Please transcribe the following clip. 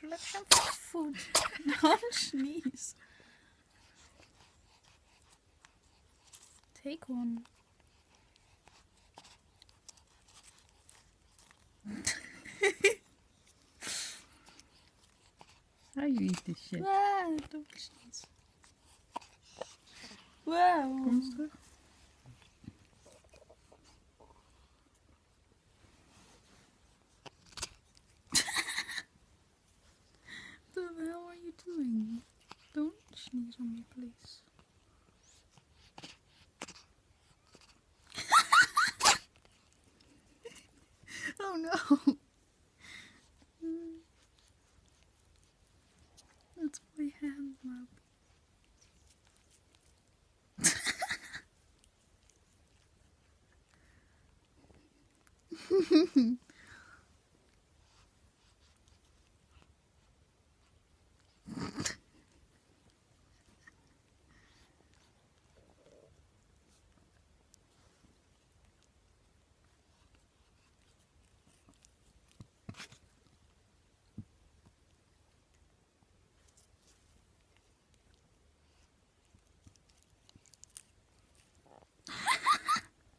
collect some food. Don't sneeze. Take one. How you eat this shit? Ah, don't sneeze. Wow. Kommst du? What the hell are you doing? Don't sneeze on me, please. Oh no. That's my hand lab.